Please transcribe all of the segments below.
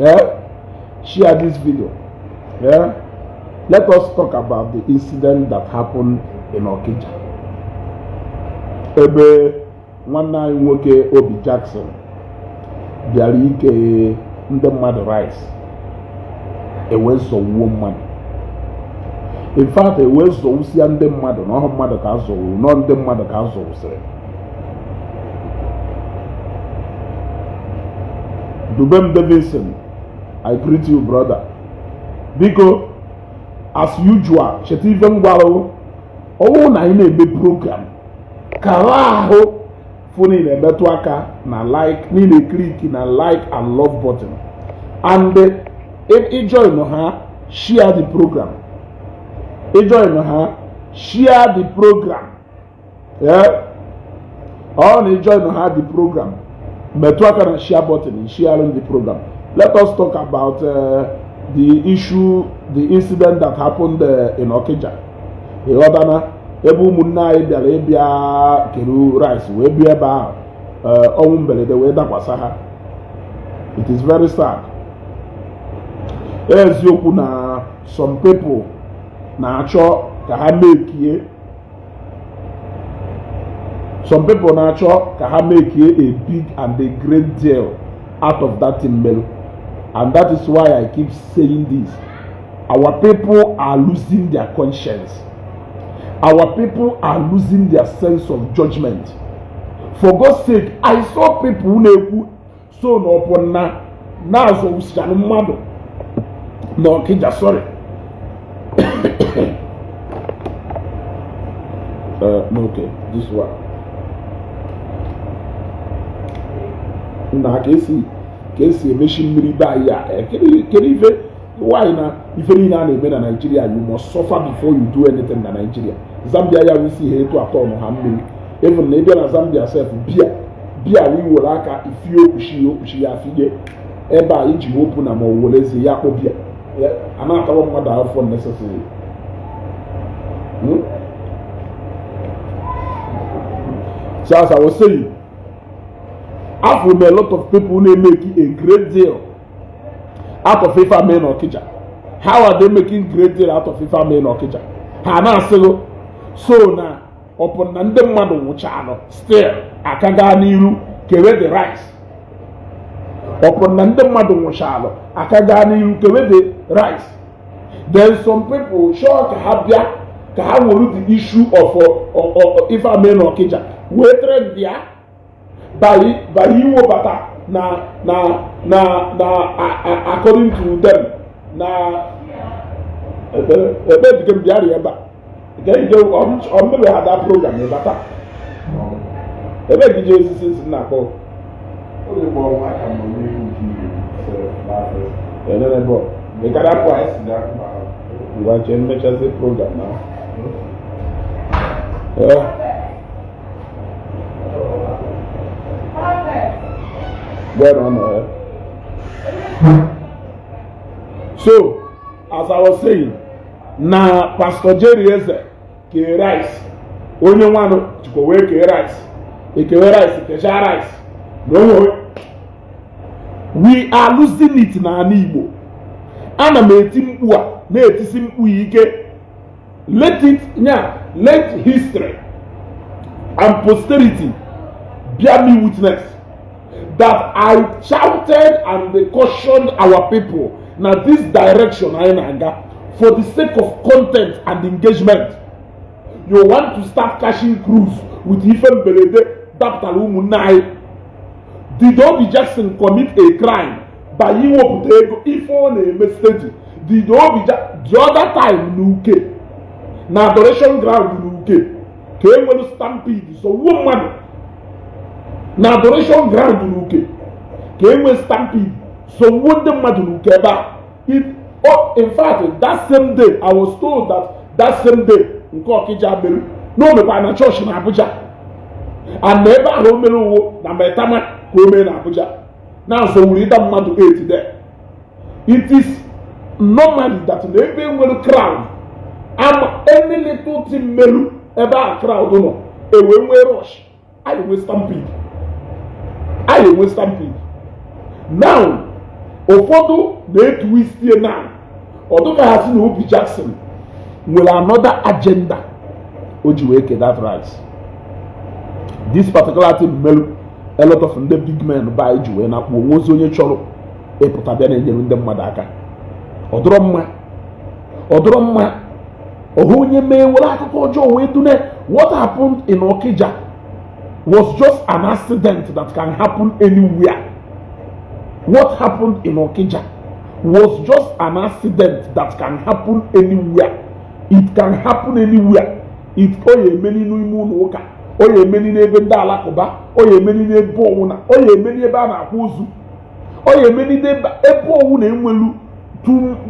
share this video. Let us talk about the incident that happened in Okija. Ebe nwanne anyị nwoke Obi Jackson bịara ike ndị mmadụ rice ewezọwuo mmadụ. In fact, ewezọwusia ndị mmadụ na ọhụ mmadụ ka azọwuru, nọ ndị mmadụ ka azọwusịrị. Dubem Davidson, I greet you, brother. Because as usual, Chetiven Gwalo, all na in a program. Karaho, phone in a betwaka, na like, ni a click in a like and love button. And if you join her, share the program. You join her, share the program. All you join her the program. Betwaka and share button, sharing the program. Let us talk about the issue, the incident that happened in Okija. Ebu munna bịara ịbịa keru rice wee bịa ebe ahụ ọnwụ mberede wee dakwasa ha. It is very sad. Eziokwu na some people na-achọ ka ha mekie a big and a great deal out of that thing. And that is why I keep saying this. Our people are losing their conscience. Our people are losing their sense of judgment. For God's sake, I saw people who so no upon now so usano mado. No, Okija, sorry. Okay, this one. Na kesi emeshi mmiri ba ya keri ife why na ife ni na eme na Nigeria, you must suffer before you do anything na Nigeria. Zambia ya we see here to atọ no ha mmiri. Even na ebe na Zambia self bia we were aka ifio kushi ya fige ebe a iji hope na ma wolezi ya kpo bia ana atawo mmadụ afọ necessary. So as I was saying, I've met a lot of people who make a great deal out of FIFA men Okija. How are they making great deal out of FIFA men Okija? Hana so na upon nande mmadụ nwụchano still akaga n'iru kewe the rice. Upon nande mmadụ nwụchano akaga n'iru kewe the rice. Then some people sure ka ha wolu the issue of FIFA men Okija. We trade there. By you bata na according to them na ebe became the area ba again you on maybe had that program bata ebe DJ since na ko o le bo wa ka mo ni ku e le bo e ka da po esi da ba we want to make a program now. So, as I was saying, na Pastor Jerry Eze ke rice, onye nwanu chiko we ke rice, ke rice. No, we are losing it na Igbo. Ana m eti mkpu a, na-etisi mkpu ike. Let history and posterity bear me witness that I shouted and they cautioned our people now this direction for the sake of content and engagement. You want to start cashing crews with Ifen Belede Daptalumunai. Did Obi Jackson commit a crime by Iwo Putego Ifon a mistake? Did Obi the other time Nuke na adoration ground Nuke came when Stampede so woman na adoration ground Nuke came when Stampede so what the madu Nuke it in fact that same day I was told that same day Okija no me na church in Abuja and never home na metama home in Abuja now so we that madu 8 there. It is normally that maybe when crowd any little thing melu ever a crowd no a way rush I will stampede now ụfọdụ na-etwist ya na ọdụka ha si na Obi Jackson nwere another agenda o ji wee that rice. This particular thing melu a lot of ndị big men ba ji wee na-akpọ onwe ozi onye chọrọ ịpụta bịa na-enyere ndị mmadụ aka. Ọ dụrọ mma ọhụ onye mee were akụkọ ọjọọ wee dune. What happened in Okija was just an accident that can happen anywhere. What happened in Okija was just an accident that can happen anywhere. It can happen anywhere. It oye many n'ime ụlọ ụka, oye many n'ebe ndị alakụba, oye many n'ebe ọwụna, oye many ebe a na-akwa ozu, oye many n'ebe ọwụna enwelu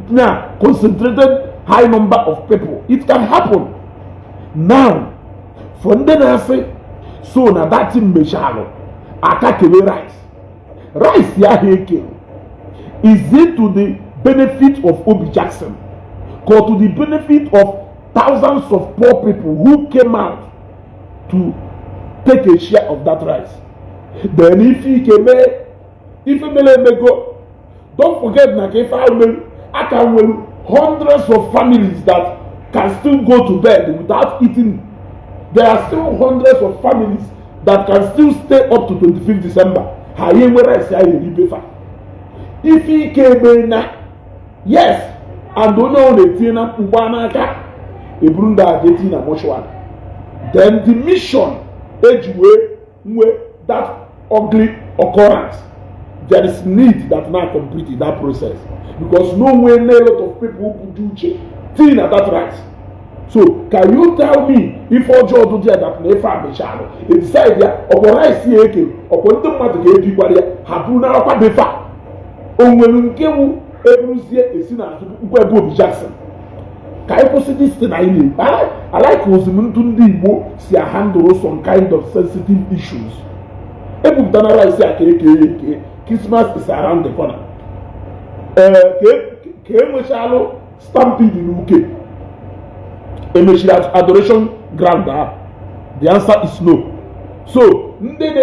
na concentrated high number of people. It can happen. Now, for ndị na-asị so na that thing mechalụ aka kele rice ya ha eke, is it to the benefit of Obi Jackson or to the benefit of thousands of poor people who came out to take a share of that rice? Then if he came, if go, don't forget that if I can will hundreds of families that can still go to bed without eating. There are still hundreds of families that can still stay up to 25th December. If he came in, yes, and don't know the Tina Ubanaka, a Brunda Getina Moshwan. Then the mission, where that ugly occurrence, there is need that now complete that process. Because no way, a lot of people who could do Tina that right. So, can you tell me if all Joe do that never be channel? Inside there, upon I see a kill, upon the matter gave people there, Habuna or Padefa. On when you every year is in Obi Jackson. Can you see this thing I need? I like Ozimuntun Igbo see a handle some kind of sensitive issues. Ebu Danara is a Christmas is around the corner. Okija Stampede in UK. Adoration ground. The answer is no. So, ndede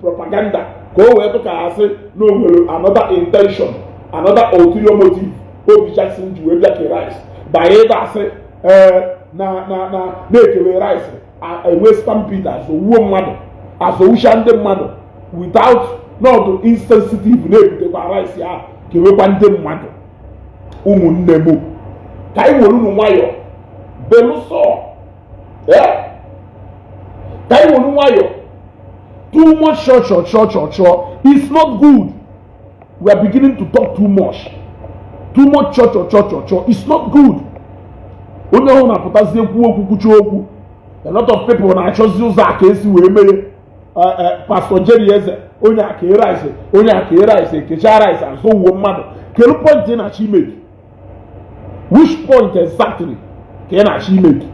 propaganda. Go where to say no another intention, another ulterior motive. Obi Jackson to make rice. By either say make a rice. A West Stampede as a woman, as a Ushande mother, without not insensitive name to rice ya. Give one dem mother. Nemo. Kai wonu wayo beluso kai wonu wayo too much church it's not good. We are beginning to talk too much church it's not good. Onye ho na putazi ekwu okwu a lot of people na achozi ụzọ aka esi wee mere Pastor Jerry Eze onye aka rice ekecha rice and so wo mmadụ kelu point na chi make. Which point exactly can she make?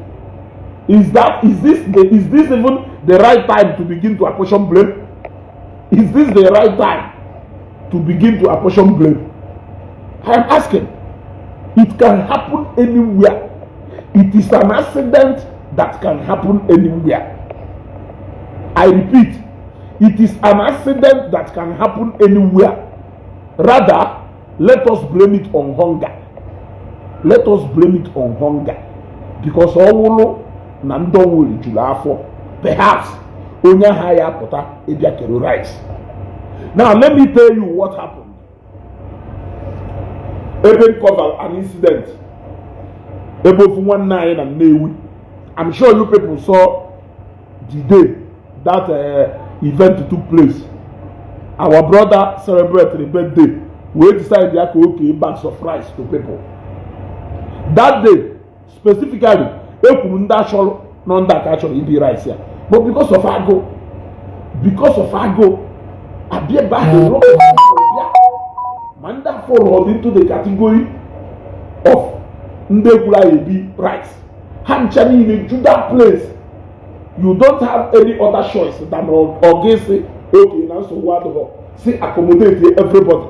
Is this even the right time to begin to apportion blame? Is this the right time to begin to apportion blame? I am asking. It can happen anywhere. It is an accident that can happen anywhere. I repeat, it is an accident that can happen anywhere. Rather, let us blame it on hunger. Let us blame it on hunger. Because all na ndonwuri julu afọ. Perhaps onya haya pota ebia kero rice. Now let me tell you what happened. Even cover an incident. Above 19 and Newi. I'm sure you people saw the day that event took place. Our brother celebrated the birthday. We decided to okay bags of rice to people. That day, specifically, Ekumunda Sholo, non that actually be rice here. But because of Ago, I be back a lot of people. Manda fall into the category of Ndegula Ebi rice. Hanchani in a Judah place, you don't have any other choice than say, okay, now so what? Say accommodate everybody.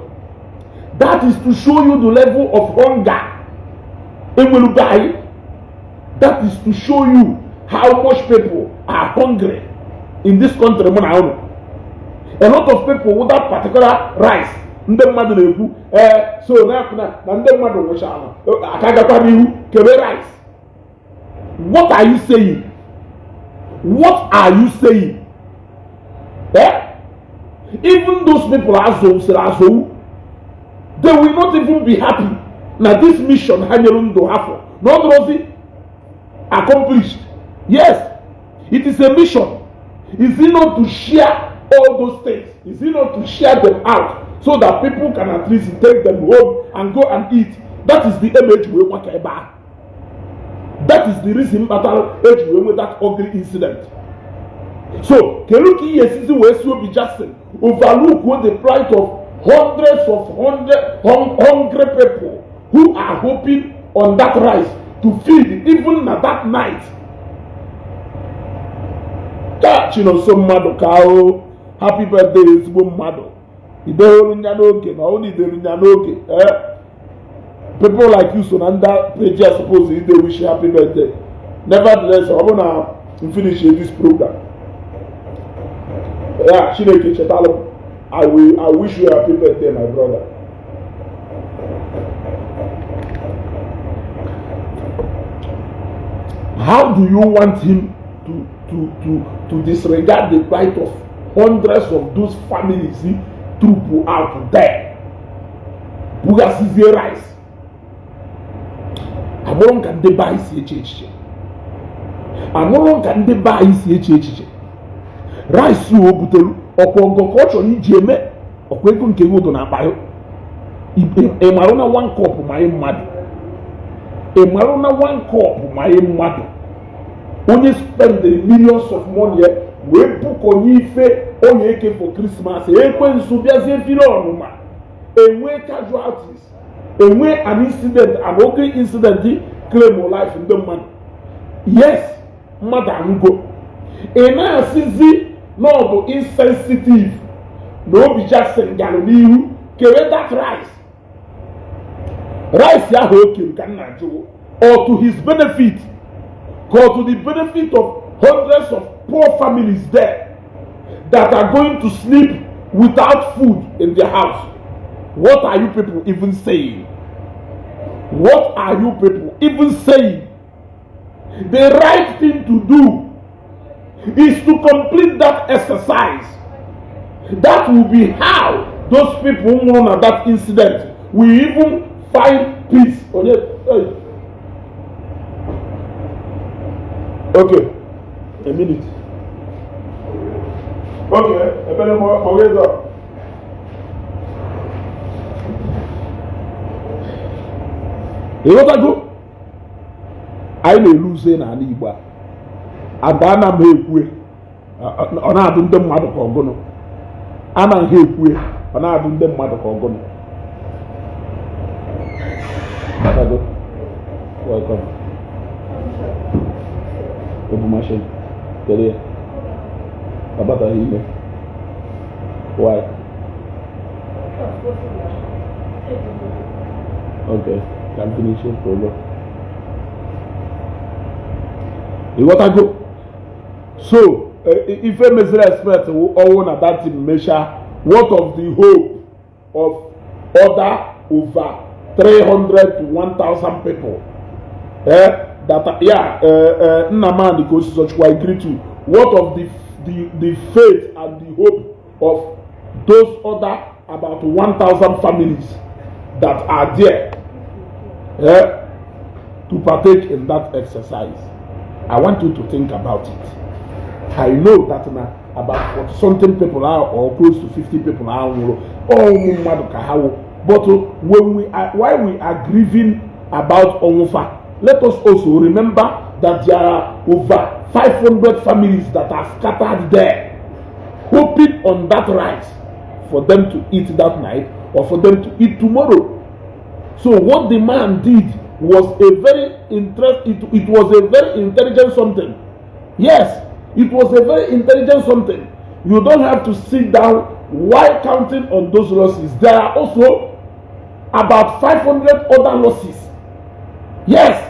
That is to show you the level of hunger. That is to show you how much people are hungry in this country. A lot of people with that particular rice, ndị mmadụ na-ekwu so na ndị mmadụ nwụchara aka gakwa n'ihu kebe rice. What are you saying? What are you saying? Even those people they will not even be happy. Now this mission not only accomplished. Yes, it is a mission. Is it not to share all those things? Is it not to share them out so that people can at least take them home and go and eat? That is the image we want to buy. That is the reason with that ugly incident. So, Keluki Yesizi Wesu be Jackson overlook what the plight of hundreds of hungry people who are hoping on that rice to feed even at that night. You know, some mado cow, happy birthday is one mado. People like you, Sonanda, they just suppose they wish you happy birthday. Nevertheless, I want to finish this program. Yeah, I wish you a happy birthday, my brother. How do you want him to disregard the plight of hundreds of those families through out there? Bugasizie rice. Among can they buy CHH? Among can they buy CHH? Rice you butelu okongo culture ni jeme okweku nke ngodo na bayo. E maruna 1 cup my mad. E maruna 1 cup my mad. Only spend the millions of money we book on ife onye for Christmas. E kwen subiaze filo onuma. Enwe casualties. Enwe an incident, an ugly incident claim your life in the man. Yes, madam go. Ena sizi no be insensitive. No be just saying galoniu. Kere that rice. Rice ya hoki can do. Or to his benefit. Or to the benefit of hundreds of poor families there that are going to sleep without food in their house. What are you people even saying? What are you people even saying? The right thing to do is to complete that exercise. That will be how those people who won at that incident will even find peace. Okay, a minute. Okay, a better more. You know what I do? I may lose in an Igbo. Abana Mekwe. On our doom mother for Gono. Anna Hekwe. On our doom mother for Gono. Welcome. Open machine. Get here. About a email. Why? Okay. Can finish it for you. You want to go? So, if I may respect all of that measure, what of the hope of other over 300 to 1,000 people? Naman because such I agree to. What of the faith and the hope of those other about 1,000 families that are there? To partake in that exercise. I want you to think about it. I know that about 40 something people are or close to 50 people are but when we are while we are grieving about Ongufa, let us also remember that there are over 500 families that are scattered there, hoping on that rice for them to eat that night or for them to eat tomorrow. So what the man did was a very it was a very intelligent something. Yes, it was a very intelligent something. You don't have to sit down while counting on those losses. There are also about 500 other losses. Yes.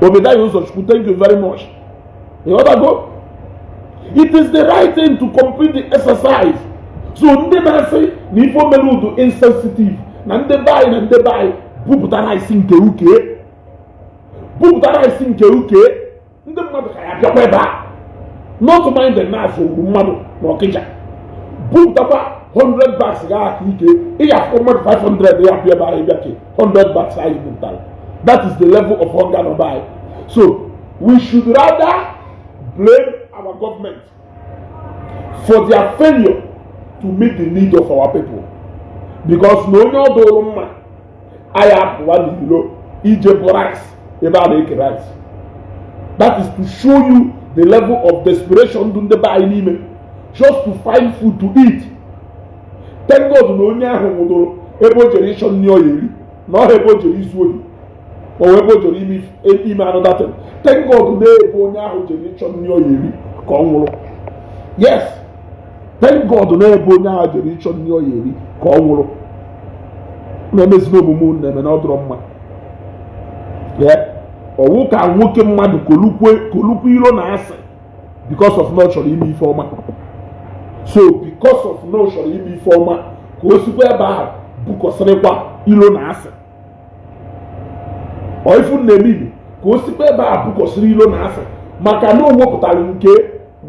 Obeda Yusuf, thank you very much. You want to go? It is the right thing to complete the exercise. So ndị na-asị na ife omeludu insensitive na ndị baị na ndị baị bupụtara isi nke uke ndị mmadụ ka ya bịakwa ebe a not mind the na-asụ ugwu mmadụ na Okija bupụtakwa 100 bags ga aka ike ịya afọ mmadụ 500 ya bịa ebe ahụ ịbịa ke 100 bags anyị bupụtara. That is the level of hunger no buy. So we should rather blame our government for their failure to meet the need of our people, because no other man I have one below Egypt rice about rice. That is to show you the level of desperation dun the buy just to find food to eat. Thank God no nya ebo generation ni oyeri no ebo generation or ebo generation another thing. Thank God no ebo nya generation ni oyeri ko nwuru. Yes, thank God no ebo nya generation ni oyeri ko nwuru. Na mezi no mumu na me na odro mma. Yeah, owu ka nwoke mmadụ kolukwu ilo na ase because of no chọrọ ime ife ọma. So because of no chọrọ ime ife ọma ka o sikwa ebe ahụ bukọsịrịkwa ilo na ase. Oifu na-emebi ka o sikwa ebe ahụ bukọsịrị ilo na ase maka na o wepụtara nke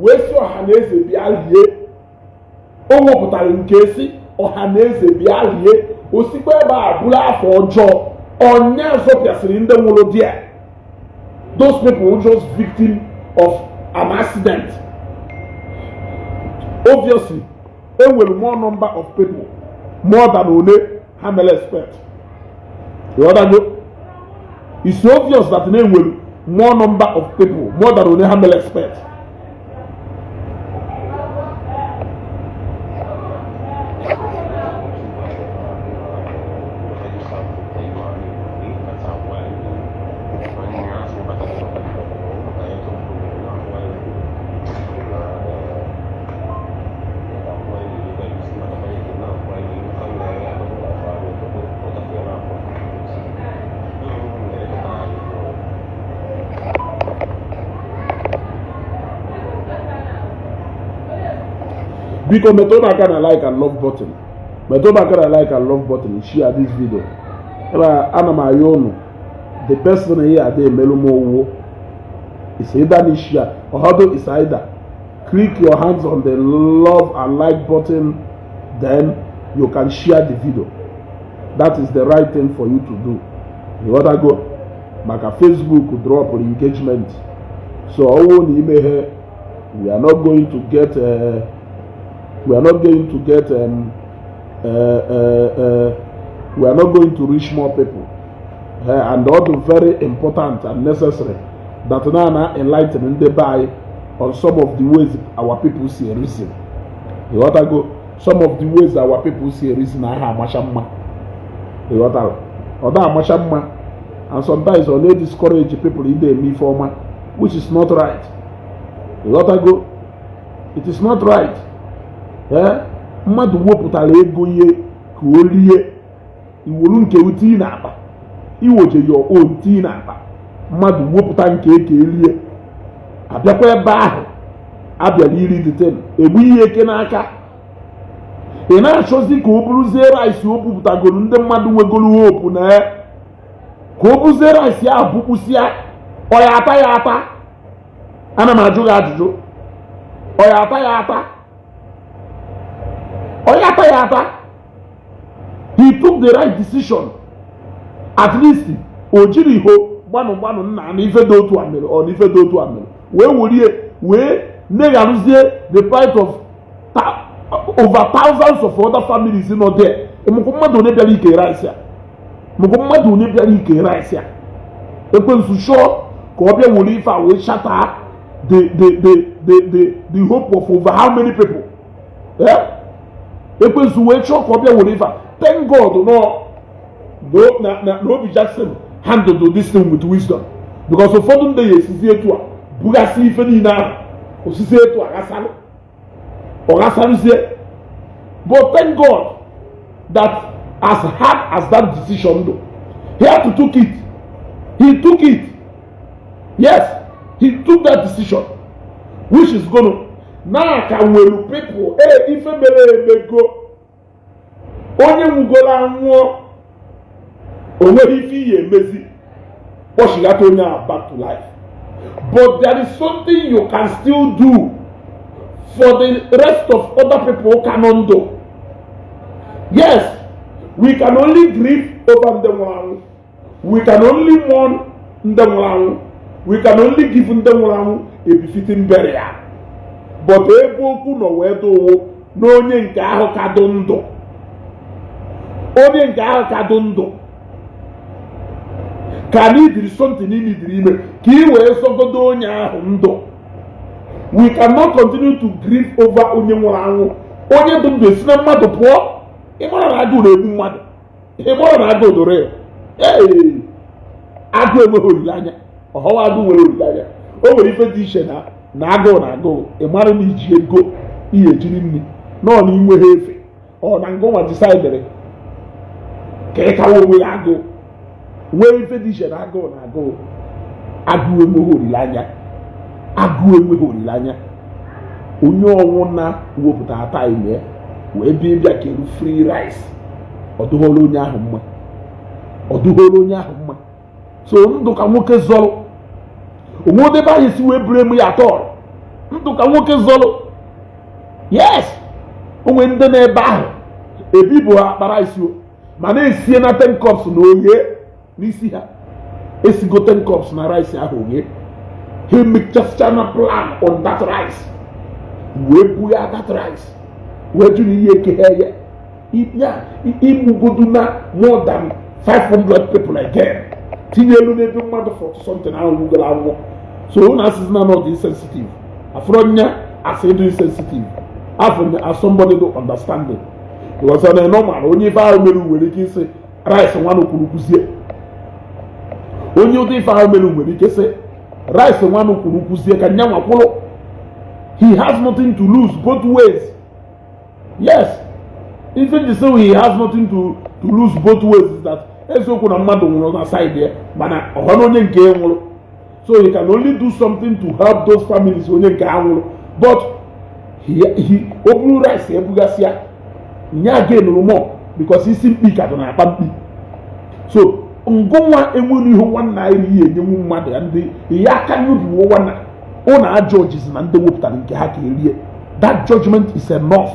wee si ọha na eze bịa lie. O wepụtara nke si ọha na eze bịa lie. O sikwa ebe ahụ bụrụ afọ ọjọọ onye zọpịasịrị ndị nwụrụ dia. Those people were just victim of an accident. Obviously, there will more number of people, more than only Hamel expect. You understand? It's obvious that there will more number of people, more than only Hamel expect. Because metona aka na like and love button. Metona aka na like and love button. Share this video. Ana ma ayonu. The person here ade melumo wo. It's either ni share or how do it's either click your hands on the love and like button, then you can share the video. That is the right thing for you to do. You wanna go? Maka Facebook could drop engagement. So we are not going to get. We are not going to reach more people. And also very important and necessary that now enlighten the buy on some of the ways our people see a reason. You want to go? Some of the ways our people see a reason I have mashamma. You want to? Or that mashamma, and sometimes only discourage people in the me former, which is not right. You want to go? It is not right. Mmadụ wepụtara ego ihe ka o rie iwolu nke uti na akpa iwoje your own tii na akpa mmadụ wepụta nke eke erie abịakwa ebe ahụ abịara iri deten egbu ihe eke n'aka ị na-achọzi ka o buruzie rice o bupụtagoro ndị mmadụ nwegoro hope na ka o buruzie rice ya bupụsịa ọ ya ata ya ata. Ana m ajụ gị ajụjụ, ọ ya ata ya ata? He took the right decision. At least ojiri ho gbanu nna na ife do otu amere or ife do otu amere wee negaruzie the plight of over thousands of other families not there. Mko mmadu ne bịara ike rice ya. Ekwensu sure ka ọ bịa were ife a wee shatter the hope of over how many people. Ekwensu wee chọọ ka ọ bịa were ife a. Thank God no be Jackson handled this thing with wisdom, because ụfọdụ ndị ya esisi etu a bugasị ife niile ahụ osisi etu a ghasalụzie. But thank God that as hard as that decision though, he had to took it. He took it. Yes, he took that decision, which is going to na ka nwere people ife mere emego onye nwugoro anwụọ onweghị ife ihe emezi kpọchigata onye a back to life. But there is something you can still do for the rest of other people cannot do. Yes, we can only grieve over ndị nwụrụ anwụ. We can only mourn ndị nwụrụ anwụ. We can only give ndị nwụrụ anwụ a befitting burial. But ebe okwu nọ wee dowo na onye nke ahụ ka dị ndụ. Onye nke ahụ ka dị ndụ. Ka anyị diri something n'idiri ime ka ị wee sogodo onye ahụ ndụ. We cannot continue to grieve over onye nwụrụ anwụ. Onye dị ndụ esi na mmadụ pụọ. Ịmara na agụụ na-egbu mmadụ. Ịmara na agụụ doro ya. Agụụ enweghị olileanya. Ọhọwa agụụ nwere olileanya. O nwere ife dị iche na agụụ na agụụ. Ịmara na iji ego ihe ejiri nri nọ na inweghị efe. Ọ na ngọnwa disaidere ka ị kawa onwe ya agụụ. Nwee ife dị iche na agụụ na agụụ. Agụụ enweghị olileanya. Agụụ enweghị olileanya. Onye ọnwụ na wepụta time ya wee bịa keru free rice. Ọ dụghọrọ onye ahụ mma. Ọ dụghọrọ onye ahụ mma. So ndụ ka nwoke zọrọ. Onwe ebe anyị si wee buru emu ya atọ. Ndụ ka nwoke zọrọ. Yes. Onwe ndị n'ebe ahụ ebibo ha kpara isi o. Ma na-esie na 10 cups na oye n'isi ha. Esigo 10 cups na rice ahụ oye. He make just channel plan on that rice. Wee bu ya that rice. Wee ju na ihe ekeghe ya. Imugodu na more than 500 people again. Tinye elu n'ebe mmadụ 40 something ahụ wugoro anwụ. So na asịsị na not insensitive. Afro nya as do insensitive. Afro as somebody to understand it. Because on a normal onye ife ahụ mere nwere ike isi rice nwa n'okpuru kuzie. Onye ụdị ife ahụ mere nwere ike isi rice nwa n'okpuru kuzie ka nya nwakwụrụ. He has nothing to lose both ways. Yes. Even the same he has nothing to lose both ways is that eziokwu na mmadụ nwụrụ na side ya mana ọhọ onye nke nwụrụ. So he can only do something to help those families onye nke ha nwụrụ. But he oburu rice ebugasịa nya again more because isi mkpi ka dị na-akpa mkpi. So ngụnwa enwere ihe nwanna iri ihe enyenwu mmadụ ya ndị ya aka nyubiwo nwanna ọ na-ajọjizi na ndị wepụtara nke ha ka erie. That judgment is enough.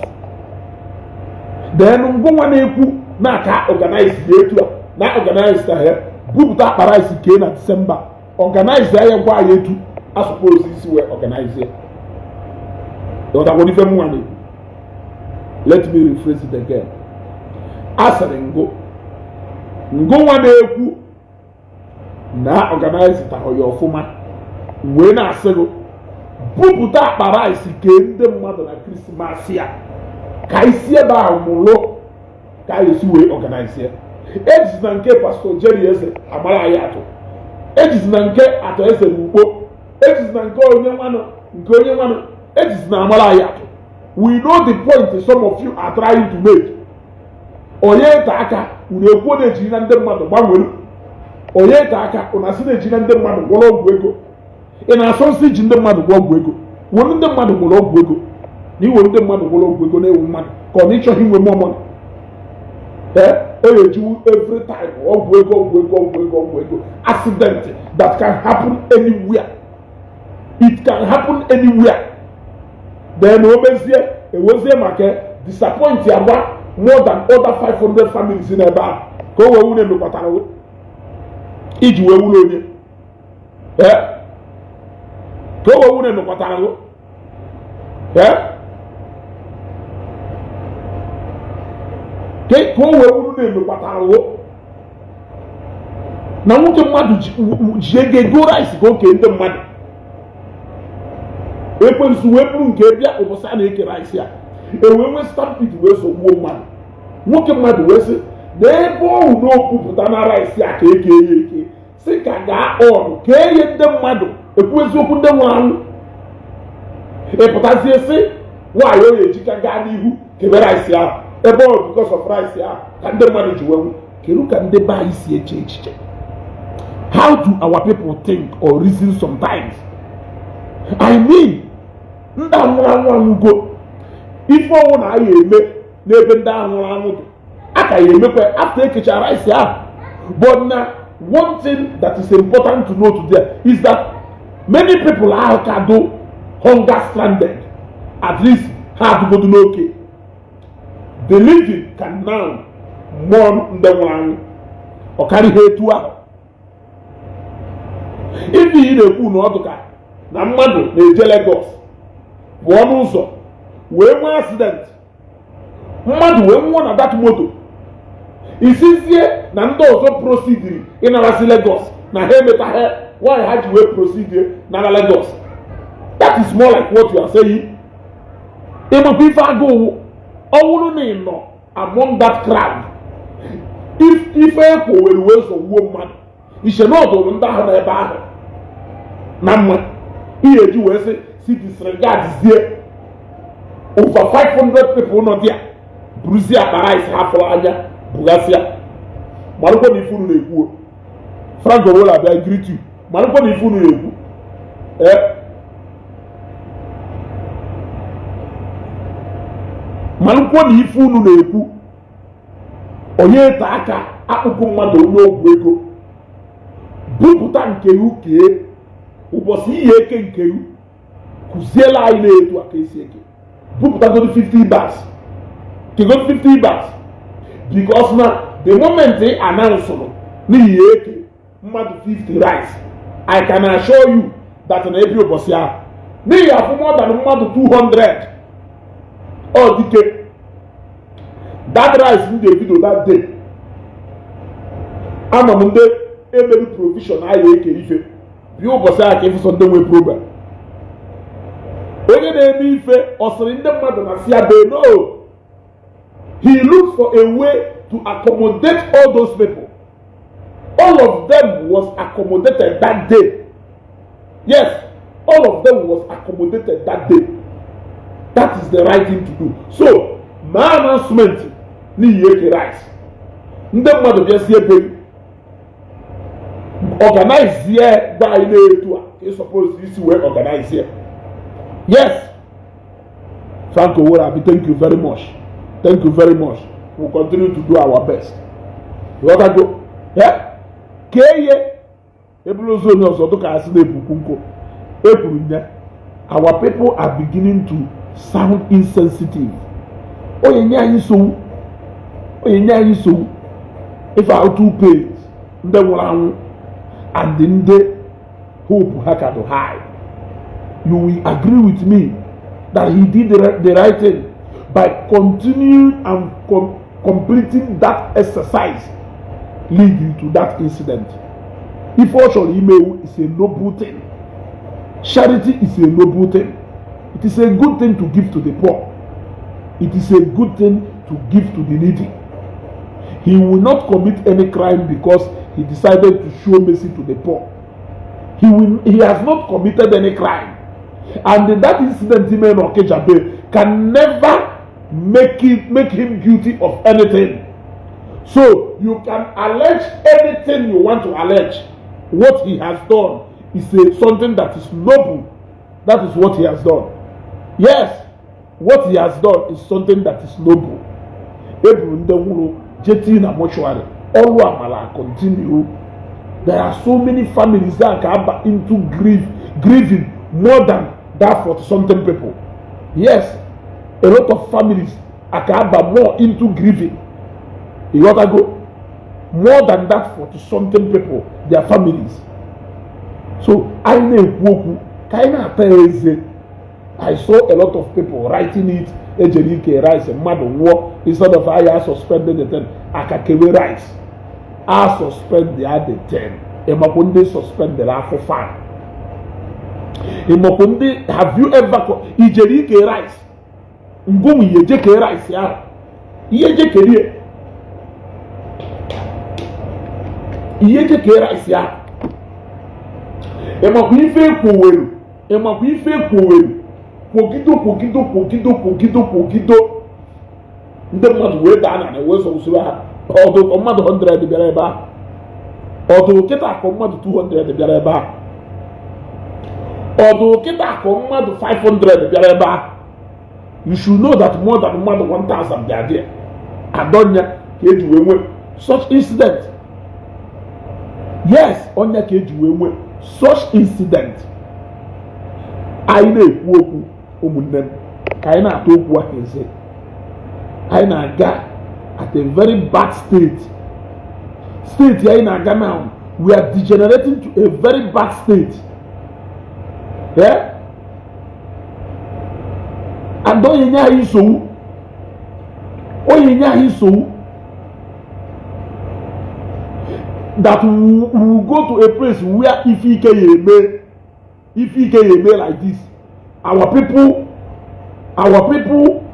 Then ngụnwa na-ekwu na-aka organize ya etu a na organize ha bupụta akpa rice kee na December. Organize ya gwa ya etu a suppose isi wee organize ya. Ọdakwọ ife mwa na-ekwu. Let me rephrase it again. Asịrị ngụnwa na-ekwu na organize tahọ ya ọfụma wee na-asịrị bupụta akpa rice kee ndị mmadụ na Krismas ya ka isi ebe ahụ mụrụ ka anyị esi wee organize ya. Ejizi na nke Pastor Jerry Eze amara anyị atụ. Ejizi na nke atọ eze n'ugbo. Ejizi na nke onye nwanụ ejizi na amara anyị atụ. We know the point some of you are trying to make. Onye ka aka unu ekwu na ejiri na ndị mmadụ gbanwere. Onye ka aka unu asị na ejiri na ndị mmadụ gwọrọ ọgwụ ego. Ị na-asọ nsị ji ndị mmadụ gwọ ọgwụ ego. Were ndị mmadụ gwọrọ ọgwụ ego. Na iwe ndị mmadụ gwọrọ ọgwụ ego na-ewu mmadụ ka ọ na ịchọghị inwe mmụọ. Ejiwu every time ọgwụ ego. Accident that can happen anywhere. It can happen anywhere. Then ewezie maka disappoint agba more than other 500 families in ebe a ka o wee wune mekwatara iji wee wule onye. Ka o wee wune mekwatara ka o wee wuru na-emekwatara na nwoke mmadụ ji ego rice ka oke ndị mmadụ. Ekwensu wee bụrụ nke bịa ụbọchị a na-eke rice a ewee nwee stampede wee sogbuo mmadụ. Nwoke mmadụ wee sị na ebe ọhụ na okwupụta na rice a ka eke ya eke si ka gaa ọnụ ka enye ndị mmadụ ekwu eziokwu ndị nwụrụ anwụ. Ịpụtazie sị nwaanyị o ejika gaa n'ihu kebe rice ahụ ebe ọ because of rice ahụ ka ndị mmadụ ji wenwu. Kedu ka ndị be anyị si eche echiche? How do our people think or reason sometimes? I mean, ndị anwụrụ anwụgo ife ọnwụ na anyị eme n'ebe ndị anwụrụ anwụ dị aka ya emekwa after ekechara rice ahụ. But now one thing that is important to note there is that many people are kado hunger stranded, at least have to go to okay. The living can now mourn the one or carry her to her. If you hear the no otoka na mmadụ na-eje Lagos pụọ n'ụzọ wee nwee accident, mmadụ wee nwụọ na that moto, isizie na ndị ọzọ proceediri ịnarasị Lagos na ha emetaghị why ha ji wee proceed na Lagos. That is more like what you are saying. Ịmụkwa ife agụụ ọwụrụ na ịnọ among that crowd, ife ekwo wee zọgbuo mmadụ ishe na ọdụrụ ndị ahụ n'ebe ahụ na mma ihe eji wee si disregard zie over 500 people nọ dia buruzie akpara isi ha fọrọ anya bugasịa. Marụkwa na ife unu na-ekwu Frank Owola bịa greet you. Marụkwa na ife unu na-ekwu marụkwa na ife unu na-ekwu onye ta aka akpụkpụ mmadụ onye ogwu ego bupụta nke kee ụbọchị ihe eke nke kụziela anyị na-etu aka esi eke bupụta godi 50 bars kegodi 50 bars because na the moment they announce n'ihi eke mmadụ 50 rice, I can assure you that na every ụbọchị ahụ n'ihi afụ more than mmadụ 200 ọ dike that rice ndị ebido that day. Ama m ndị emeri provision anyị eke ife bi ụbọchị ahụ ka ịfụsọ ndị nwe program. Onye na-eme ife ọsịrị ndị mmadụ na si ya no, he looks for a way to accommodate all those people. All of them was accommodated that day. Yes, all of them was accommodated that day. That is the right thing to do. So my announcement n'ihi eke rice ndị mmadụ bịa si ebe organize here gba anyị na-etu a ka suppose isi wee organize here. Yes, Frank Owola, thank you very much. Thank you very much. We'll continue to do our best. You want to go? Yeah? Keye ebulozo onye ọzọ dịka asị na-ebuku nko ekwuru nya. Our people are beginning to sound insensitive. Onye nye anyị nsogbu. Onye nye anyị nsogbu. If our two pays ndị nwụrụ anwụ and ndị hope ha ka do high, you will agree with me that he did the right thing by continuing and completing that exercise leading to that incident. If also email is a noble thing, charity is a noble thing. It is a good thing to give to the poor. It is a good thing to give to the needy. He will not commit any crime because he decided to show mercy to the poor. He has not committed any crime. And that incident in Okija Stampede can never make him guilty of anything. So you can allege anything you want to allege. What he has done is something that is noble. That is what he has done. Yes, what he has done is something that is noble. All Amala continue. There are so many families that are into grieving more than that for something people. Yes, a lot of families are more into grieving. You gotta go more than that for something people, their families. So I know I saw a lot of people writing it Ejerike rice and mad war instead of I suspended the 10. Akakewe rice. I suspend the other 10. Emakunde suspend the last 5. Emakunde, have you ever Ejerike rice? Ngumi Yejeke rice ya. Yejeke rice ya. Emakuife kuwelu. Emakuife kuwelu. Pogido. Ndị mmadụ wee daa na wee so usoro ha. Ọdụ mmadụ 100 bịara ebe a. Ọdụ kịta akọ mmadụ 200 bịara ebe a. ọdụ kịta akụ mmadụ 500 bịara ebe ahụ. You should know that more than mmadụ 1000 bịa there. Adọnya ka eji wee nwee such incident. Yes, ọnya ka eji wee nwee such incident. Anyị na-ekwu okwu ụmụnne m ka anyị na-atụ okwu aka eze. Anyị na-aga at a very bad state. State anyị na-aga now, we are degenerating to a very bad state. Yeah? And onye nye anyị nsogbu. Onye nye anyị nsogbu. That we will go to a place where if he can like this, our people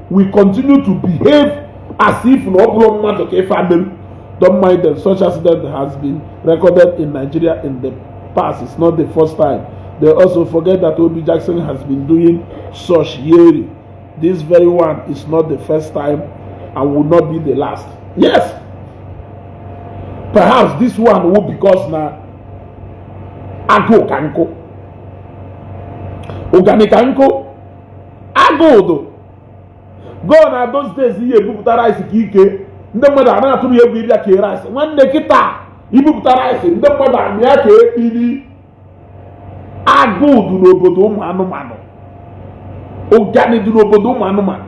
will continue to behave as if no problem to okay family. Don't mind them. Such accident has been recorded in Nigeria in the past. It's not the first time. They also forget that Obi Jackson has been doing such yearly. This very one is not the first time and will not be the last. Yes. Perhaps this one will because now Ago Kanko. Organic Kanko. Ago do. Go na those days here, Buputa rice kike. Ndị mmadụ a na-atụrụ egwu ịbịa kee rice. Nwanne kịta ibupụta rice, ndị mmadụ amịa ka ekpiri. Agụụ dị n'obodo ụmụ anụmanụ. Ogani dị n'obodo ụmụ anụmanụ.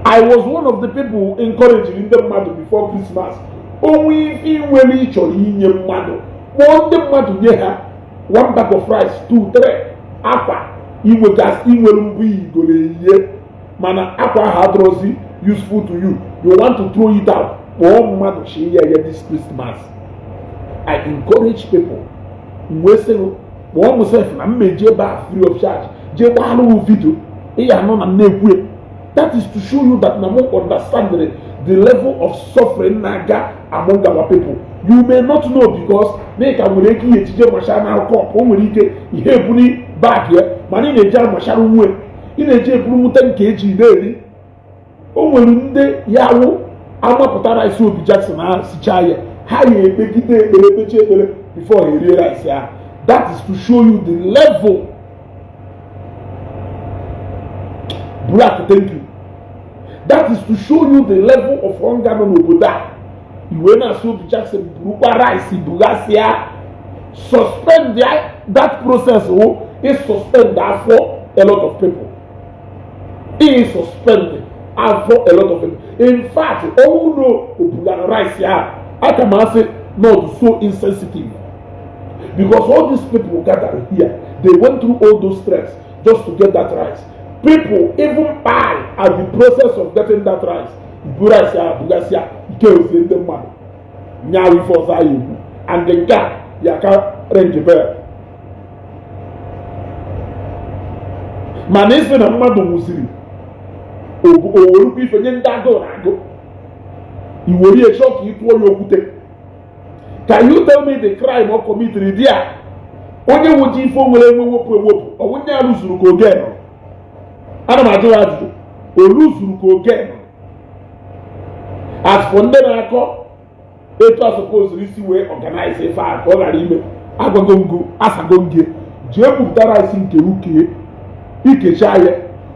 I was one of the people encouraging ndị mmadụ before Christmas. Onwe ife nwere ịchọrọ inye mmadụ. Kpọọ ndị mmadụ nye ha 1 bag of rice, 2, 3 akwa inwere mbụ igoro ihe. Mana akwa ha adọrọzi useful to you. You want to throw it out. Kpọọ mmadụ chi ya this Christmas. I encourage people. Mgbe sịrị kpọọ myself na mmeje ebe a free of charge. Je gbalụ video. Ịya nọ na na-ekwu. That is to show you that Namo understand the level of suffering naga among our people. You may not know because make a wureki etije mashana cup o nwere ike ihe buni bag here mana ị na-eje masharu nwe ị na-eje buru mute nke eji na-eri o nwere ndị yawo amapụtara isi Obi Jackson na sicha ya ha ya ekpegide ekpeche ekpere before he rie rice ya. That is to show you the level. Black, thank you. That is to show you the level of hunger no oboda. Iwe na so Obi Jackson burukwa rice bugasia suspend that process is suspend that for a lot of people. It is suspended and for a lot of people. In fact, all know Obuga rice here, I can say not so insensitive. Because all these people gathered here, they went through all those stress just to get that rice. People even buy at the process of getting that rice. Burasia, Bugasia, kills in the money. Now we force you. And the guy, Yaka range bear. Manese na mmadụ musiri. Oworu ife nye ndago na ago. Iwori e shock ituo yokwute. Can you tell me the crime or committed there? Onye wuji ifo nwere enwewopu ewopu. Onye arụzuru ka oge nọ. Ana m ajụ ajụjụ. Oluzuru ka oge nọ. As for ndị na-akọ etu a suppose isi wee organize ife a ka ọ ghara ime agwago ngo asago nge jee bupụtara isi nke uke ikecha ya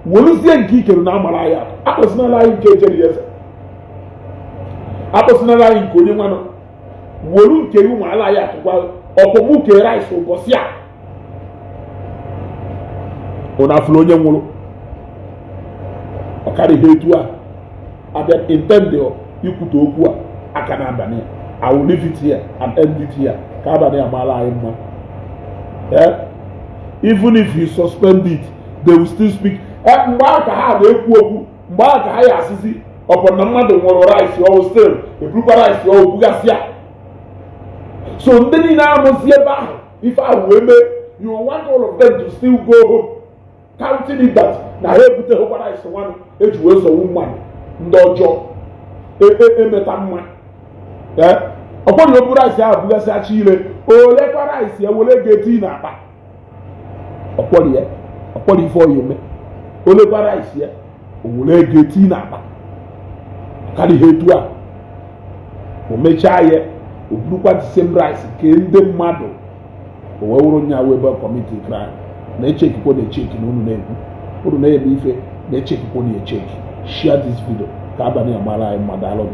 weluzie nke ikere na amara ya akpọsinala anyị nke ejeri eze akpọsinala anyị nke onye nwanọ welu nke iwu ma ala ya atụkwa ọkpọmuke rice ụbọchị a ụnafụrụ onye nwụrụ ọkarịghị etu a abịa intende ikwute okwu a aka na abalị I will leave it here and end it here ka abalị amala anyị mma. Even if you suspend it they will still speak. Mgbe aka ha na-ekwu okwu mgbe aka ha ya asịsị ọpọ na mmadụ nwụrụ rice ọ still eburukwa rice ọ bugasịa. So ndị niile amụzi ebe ahụ ife ahụ wee mee you want all of them to still go home counting it that na ha ebuteghịkwa rice nwanụ eji wee sọwu mmadụ ndị ọjọọ emeta mma. Ọkwọ na oburu rice ahụ bugasịa chi ile olekwa rice ya were ga-eti na akpa ọkwọrọ ife ọya eme olekwa rice ya owere ga-eti na akpa karịa etu a o mechaa ya o burukwa the same rice nke ndị mmadụ o wee wụrụ nya wee kọmiti crime na-echekikwo na-echeki na unu na-ekwu unu na-ebe ife na-echekikwo na-echeki share this video ka abalị amara anyị mmadụ alụ